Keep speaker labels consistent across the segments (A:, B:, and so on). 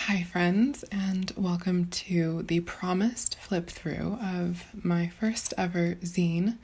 A: Hi friends, and welcome to the promised flip-through of my first ever zine,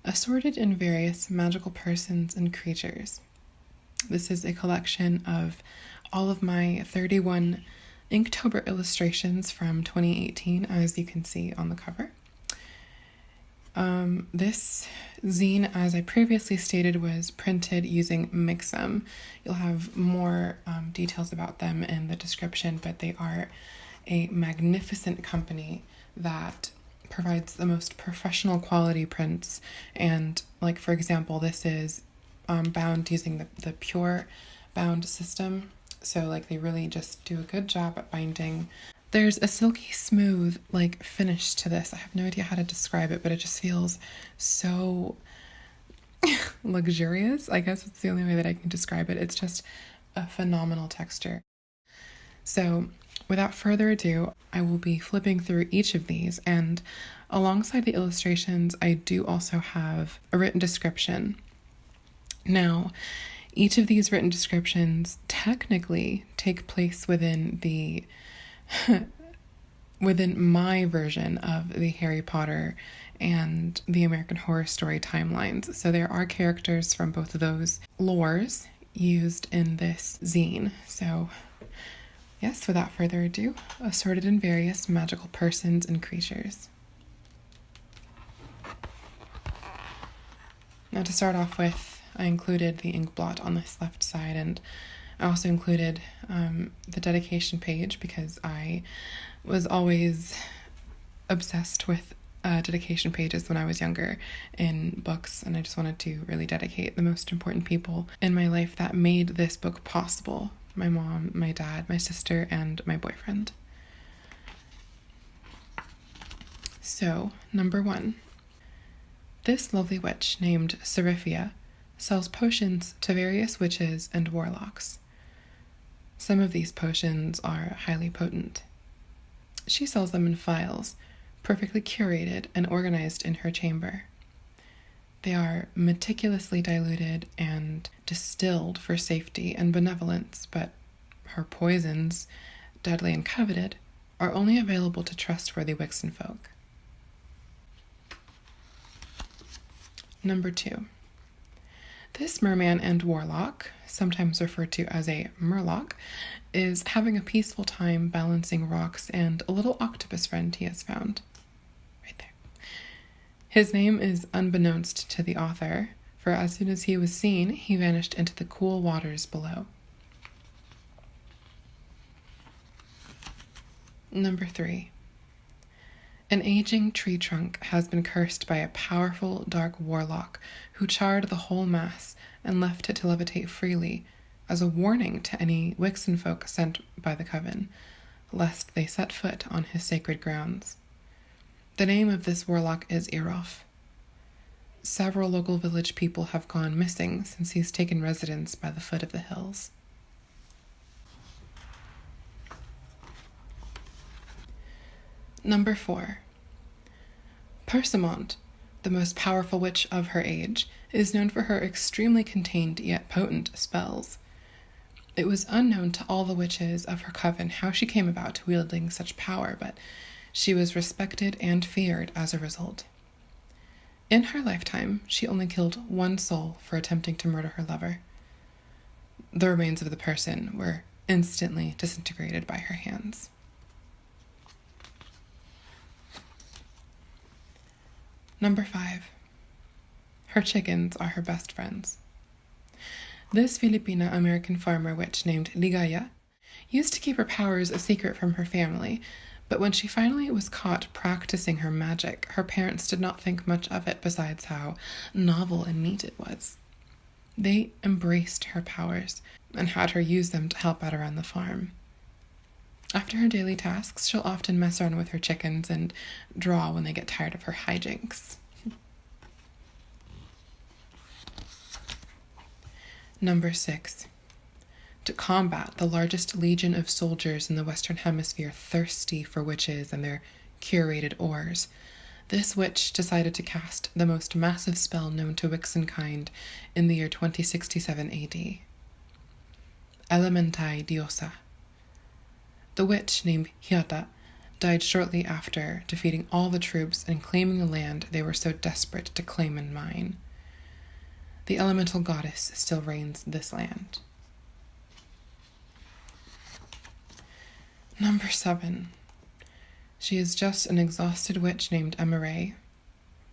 A: assorted in various magical persons and creatures. This is a collection of all of my 31 Inktober illustrations from 2018, as you can see on the cover. This zine, as I previously stated, was printed using MIXAM. You'll have more details about them in the description, but they are a magnificent company that provides the most professional quality prints. And like, for example, this is bound using the pure bound system. So like they really just do a good job at binding. There's a silky smooth like finish to this. I have no idea how to describe it, but it just feels so luxurious. I guess it's the only way that I can describe it. It's just a phenomenal texture. So without further ado, I will be flipping through each of these, and alongside the illustrations, I do also have a written description. Now, each of these written descriptions technically take place within my version of the Harry Potter and the American Horror Story timelines. So there are characters from both of those lores used in this zine. So yes, without further ado, assorted in various magical persons and creatures. Now to start off with, I included the ink blot on this left side, and I also included the dedication page because I was always obsessed with dedication pages when I was younger in books, and I just wanted to really dedicate the most important people in my life that made this book possible. My mom, my dad, my sister, and my boyfriend. So, number 1. This lovely witch named Sofia sells potions to various witches and warlocks. Some of these potions are highly potent. She sells them in phials, perfectly curated and organized in her chamber. They are meticulously diluted and distilled for safety and benevolence, but her poisons, deadly and coveted, are only available to trustworthy Wixen folk. Number 2. This merman and warlock, sometimes referred to as a Murloc, is having a peaceful time balancing rocks and a little octopus friend he has found. Right there. His name is unbeknownst to the author, for as soon as he was seen, he vanished into the cool waters below. Number 3. An aging tree trunk has been cursed by a powerful dark warlock who charred the whole mass and left it to levitate freely as a warning to any Wixen folk sent by the coven, lest they set foot on his sacred grounds. The name of this warlock is Arif. Several local village people have gone missing since he's taken residence by the foot of the hills. Number 4. Samant, the most powerful witch of her age, is known for her extremely contained yet potent spells. It was unknown to all the witches of her coven how she came about wielding such power, but she was respected and feared as a result. In her lifetime, she only killed one soul for attempting to murder her lover. The remains of the person were instantly disintegrated by her hands. Number 5. Her chickens are her best friends. This Filipina-American farmer witch named Dgaya used to keep her powers a secret from her family, but when she finally was caught practicing her magic, her parents did not think much of it besides how novel and neat it was. They embraced her powers and had her use them to help out around the farm. After her daily tasks, she'll often mess around with her chickens and draw when they get tired of her hijinks. Number 6. To combat the largest legion of soldiers in the Western Hemisphere thirsty for witches and their curated ores, this witch decided to cast the most massive spell known to Wixenkind in the year 2067 AD. Elementai Diosa. The witch, named Yatta, died shortly after defeating all the troops and claiming the land they were so desperate to claim and mine. The elemental goddess still reigns this land. Number 7. She is just an exhausted witch named Emory A.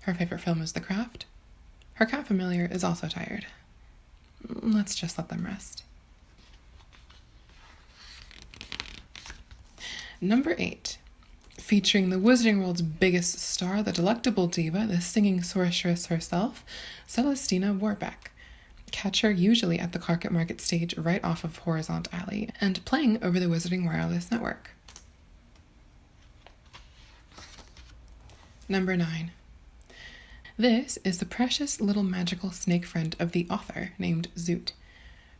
A: Her favorite film is The Craft. Her cat familiar is also tired. Let's just let them rest. Number 8. Featuring the Wizarding World's biggest star, the delectable diva, the singing sorceress herself, Celestina Warbeck. Catch her usually at the Carpet Market stage right off of Horizont Alley and playing over the Wizarding Wireless Network. Number 9. This is the precious little magical snake friend of the author named Zoot.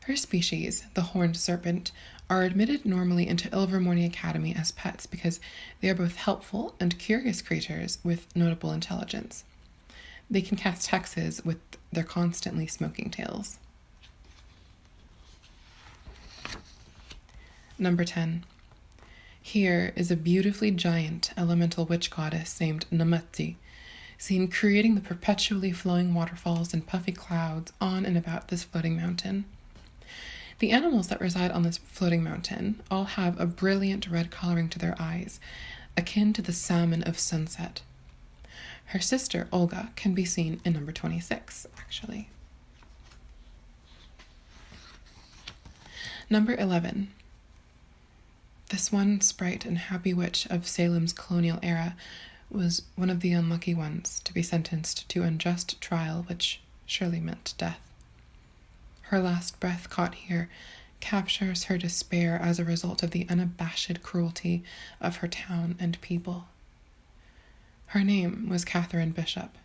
A: Her species, the horned serpent, are admitted normally into Ilvermorny Academy as pets because they are both helpful and curious creatures with notable intelligence. They can cast hexes with their constantly smoking tails. Number 10. Here is a beautifully giant elemental witch goddess named Namazi, seen creating the perpetually flowing waterfalls and puffy clouds on and about this floating mountain. The animals that reside on this floating mountain all have a brilliant red coloring to their eyes, akin to the salmon of sunset. Her sister, Olga, can be seen in number 26, actually. Number 11. This one sprite and happy witch of Salem's colonial era was one of the unlucky ones to be sentenced to unjust trial, which surely meant death. Her last breath caught here captures her despair as a result of the unabashed cruelty of her town and people. Her name was Catherine Bishop.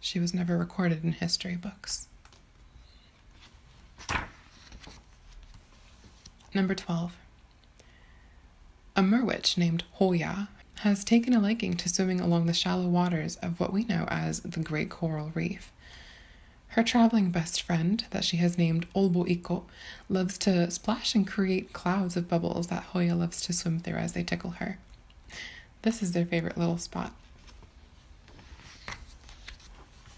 A: She was never recorded in history books. Number 12. A merwitch named Hoya has taken a liking to swimming along the shallow waters of what we know as the Great Coral Reef. Her traveling best friend, that she has named Olbo-Iko, loves to splash and create clouds of bubbles that Hoya loves to swim through as they tickle her. This is their favorite little spot.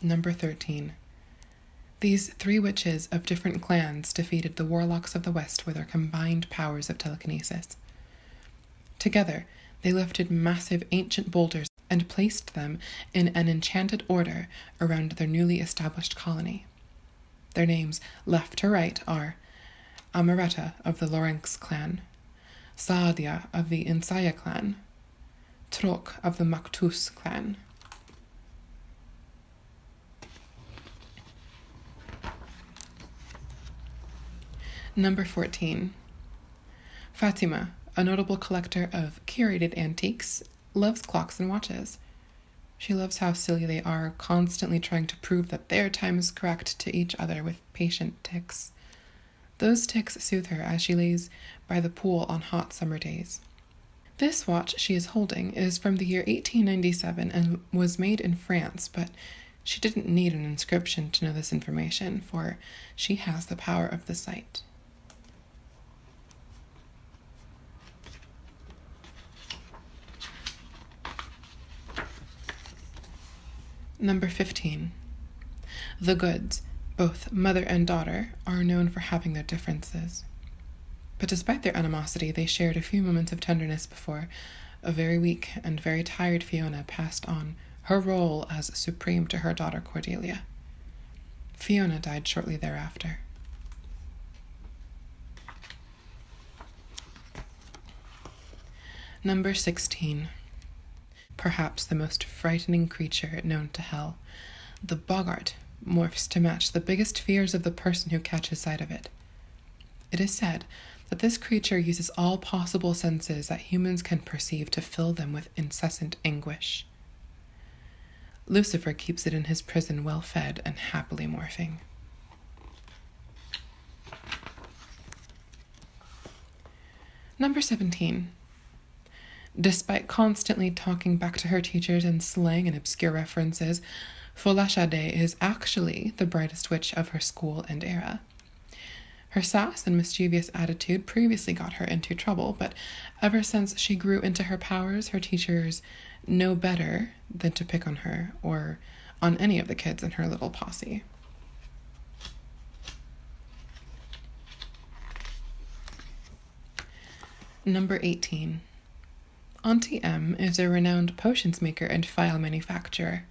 A: Number 13. These 3 witches of different clans defeated the warlocks of the West with their combined powers of telekinesis. Together, they lifted massive ancient boulders and placed them in an enchanted order around their newly established colony. Their names, left to right, are Amuretta of the Lorenx clan, Saadia of the Insaya clan, Trok of the Maktus clan. Number 14. Fatima, a notable collector of curated antiques, loves clocks and watches. She loves how silly they are, constantly trying to prove that their time is correct to each other with patient ticks. Those ticks soothe her as she lays by the pool on hot summer days. This watch she is holding is from the year 1897 and was made in France, but she didn't need an inscription to know this information, for she has the power of the sight. Number 15. The Goods, both mother and daughter, are known for having their differences. But despite their animosity, they shared a few moments of tenderness before a very weak and very tired Fiona passed on her role as supreme to her daughter Cordelia. Fiona died shortly thereafter. Number 16. Perhaps the most frightening creature known to hell, the boggart morphs to match the biggest fears of the person who catches sight of it. It is said that this creature uses all possible senses that humans can perceive to fill them with incessant anguish. Lucifer keeps it in his prison well fed and happily morphing. Number 17. Despite constantly talking back to her teachers in slang and obscure references, Folashade is actually the brightest witch of her school and era. Her sass and mischievous attitude previously got her into trouble, but ever since she grew into her powers, her teachers know better than to pick on her or on any of the kids in her little posse. Number 18. Auntie M is a renowned potions maker and file manufacturer.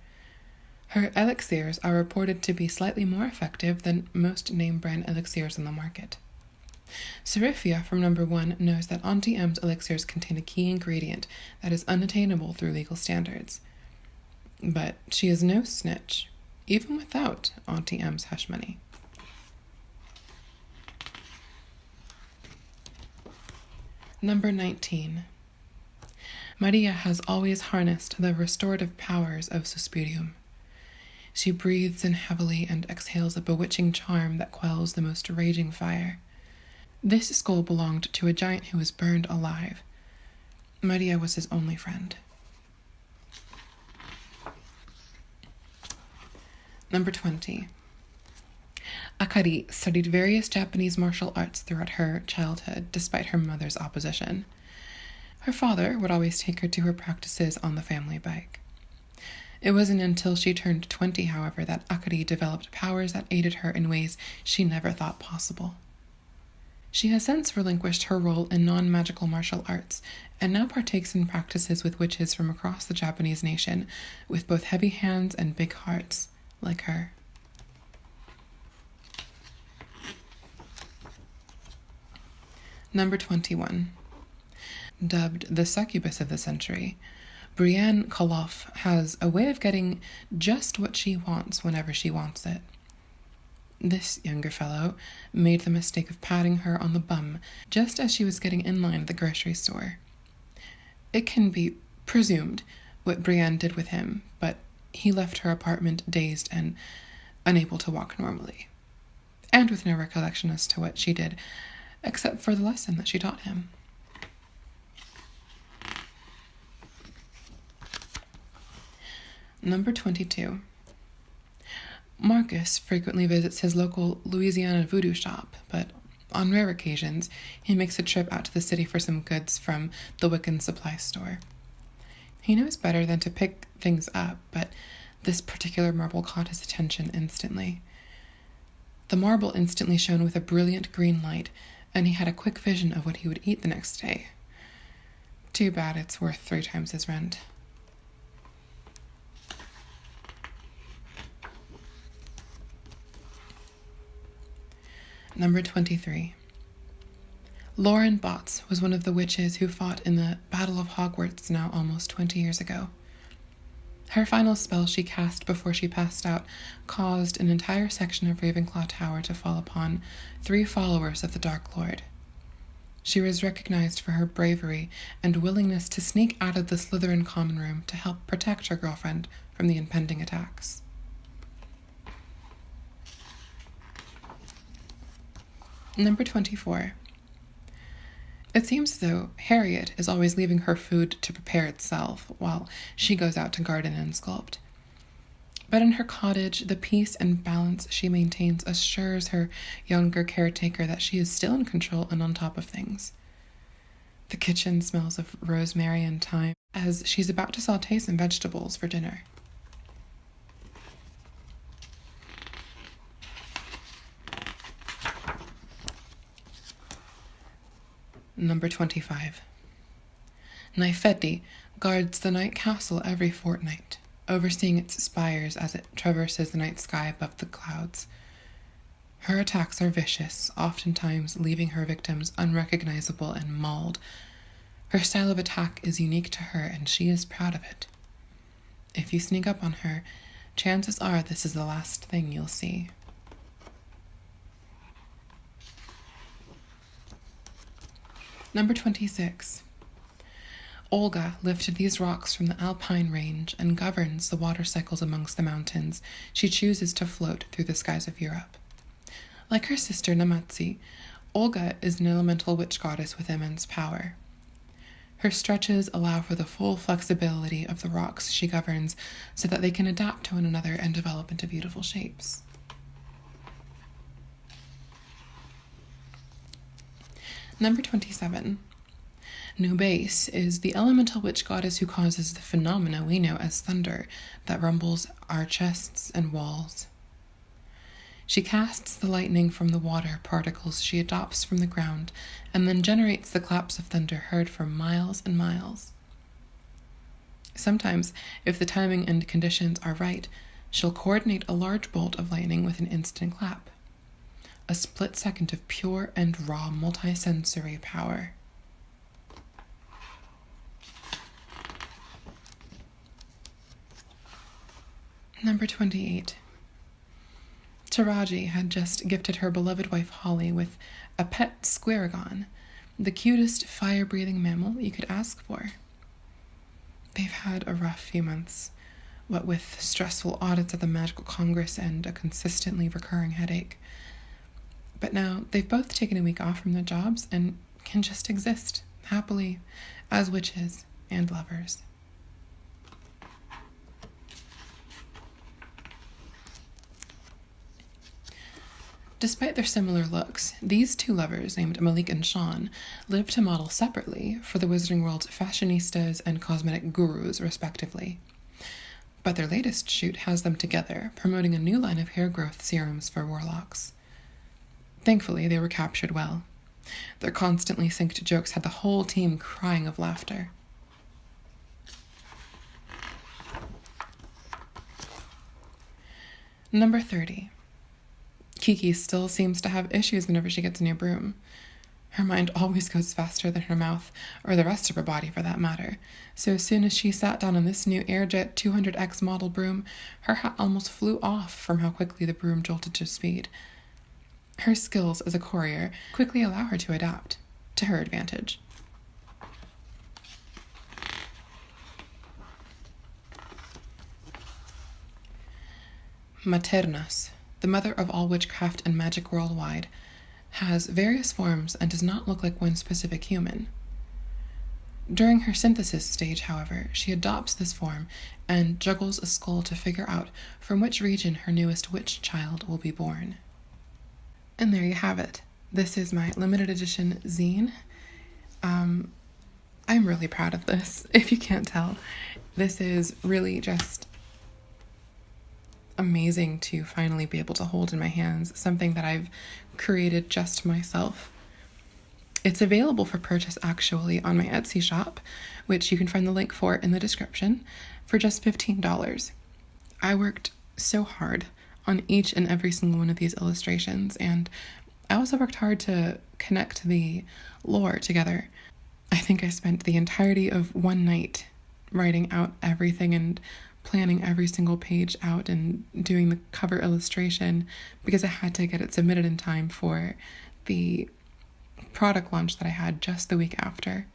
A: Her elixirs are reported to be slightly more effective than most name-brand elixirs on the market. Sofia from number 1 knows that Auntie M's elixirs contain a key ingredient that is unattainable through legal standards. But she is no snitch, even without Auntie M's hush money. Number 19. Maria has always harnessed the restorative powers of Suspirium. She breathes in heavily and exhales a bewitching charm that quells the most raging fire. This skull belonged to a giant who was burned alive. Maria was his only friend. Number 20. Akari studied various Japanese martial arts throughout her childhood, despite her mother's opposition. Her father would always take her to her practices on the family bike. It wasn't until she turned 20, however, that Akari developed powers that aided her in ways she never thought possible. She has since relinquished her role in non-magical martial arts, and now partakes in practices with witches from across the Japanese nation, with both heavy hands and big hearts, like her. Number 21. Dubbed the succubus of the century, Brienne Koloff has a way of getting just what she wants whenever she wants it. This younger fellow made the mistake of patting her on the bum just as she was getting in line at the grocery store. It can be presumed what Brienne did with him, but he left her apartment dazed and unable to walk normally, and with no recollection as to what she did, except for the lesson that she taught him. Number 22. Marcus frequently visits his local Louisiana voodoo shop, but on rare occasions, he makes a trip out to the city for some goods from the Wiccan supply store. He knows better than to pick things up, but this particular marble caught his attention instantly. The marble instantly shone with a brilliant green light, and he had a quick vision of what he would eat the next day. Too bad it's worth 3 times his rent. Number 23. Lauren Botts was one of the witches who fought in the Battle of Hogwarts now almost 20 years ago. Her final spell she cast before she passed out caused an entire section of Ravenclaw Tower to fall upon 3 followers of the Dark Lord. She was recognized for her bravery and willingness to sneak out of the Slytherin common room to help protect her girlfriend from the impending attacks. Number 24. It seems as though Harriet is always leaving her food to prepare itself while she goes out to garden and sculpt. But in her cottage, the peace and balance she maintains assures her younger caretaker that she is still in control and on top of things. The kitchen smells of rosemary and thyme as she's about to saute some vegetables for dinner. Number 25. Fetty guards the night castle every fortnight, overseeing its spires as it traverses the night sky above the clouds. Her attacks are vicious, oftentimes leaving her victims unrecognizable and mauled. Her style of attack is unique to her, and she is proud of it. If you sneak up on her, chances are this is the last thing you'll see. Number 26. Olga lifted these rocks from the Alpine range and governs the water cycles amongst the mountains she chooses to float through the skies of Europe. Like her sister Namazi, Olga is an elemental witch goddess with immense power. Her stretches allow for the full flexibility of the rocks she governs so that they can adapt to one another and develop into beautiful shapes. Number 27. Nubase is the elemental witch goddess who causes the phenomena we know as thunder that rumbles our chests and walls. She casts the lightning from the water particles she adopts from the ground and then generates the claps of thunder heard for miles and miles. Sometimes, if the timing and conditions are right, she'll coordinate a large bolt of lightning with an instant clap. A split second of pure and raw multisensory power. Number 28. Taraji had just gifted her beloved wife Holly with a pet squaragon, the cutest fire-breathing mammal you could ask for. They've had a rough few months, what with stressful audits at the Magical Congress and a consistently recurring headache. But now they've both taken a week off from their jobs and can just exist happily as witches and lovers. Despite their similar looks, these two lovers, named Malik and Shawn, live to model separately for the Wizarding World's fashionistas and cosmetic gurus, respectively. But their latest shoot has them together, promoting a new line of hair growth serums for warlocks. Thankfully, they were captured well. Their constantly synced jokes had the whole team crying of laughter. Number 30. Kiki still seems to have issues whenever she gets a new broom. Her mind always goes faster than her mouth, or the rest of her body for that matter. So as soon as she sat down on this new Airjet 200X model broom, her hat almost flew off from how quickly the broom jolted to speed. Her skills as a courier quickly allow her to adapt, to her advantage. Matera, the mother of all witchcraft and magic worldwide, has various forms and does not look like one specific human. During her synthesis stage, however, she adopts this form and juggles a skull to figure out from which region her newest witch child will be born. And there you have it. This is my limited edition zine. I'm really proud of this, if you can't tell. This is really just amazing to finally be able to hold in my hands, something that I've created just myself. It's available for purchase actually on my Etsy shop, which you can find the link for in the description, for just $15. I worked so hard on each and every single one of these illustrations, and I also worked hard to connect the lore together. I think I spent the entirety of one night writing out everything and planning every single page out and doing the cover illustration because I had to get it submitted in time for the product launch that I had just the week after.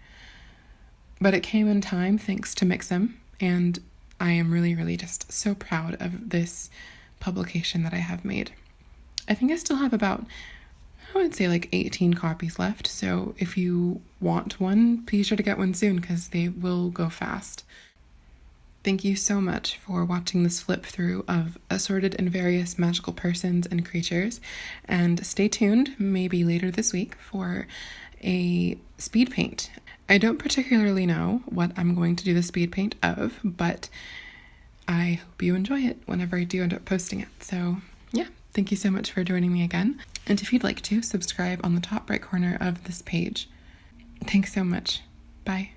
A: But it came in time thanks to MIXAM, and I am really, really just so proud of this publication that I have made. I think I still have about, I would say like 18 copies left, so if you want one, be sure to get one soon because they will go fast. Thank you so much for watching this flip through of assorted and various magical persons and creatures, and stay tuned, maybe later this week, for a speed paint. I don't particularly know what I'm going to do the speed paint of, but I hope you enjoy it whenever I do end up posting it. So yeah, thank you so much for joining me again, and if you'd like to, subscribe on the top right corner of this page. Thanks so much. Bye.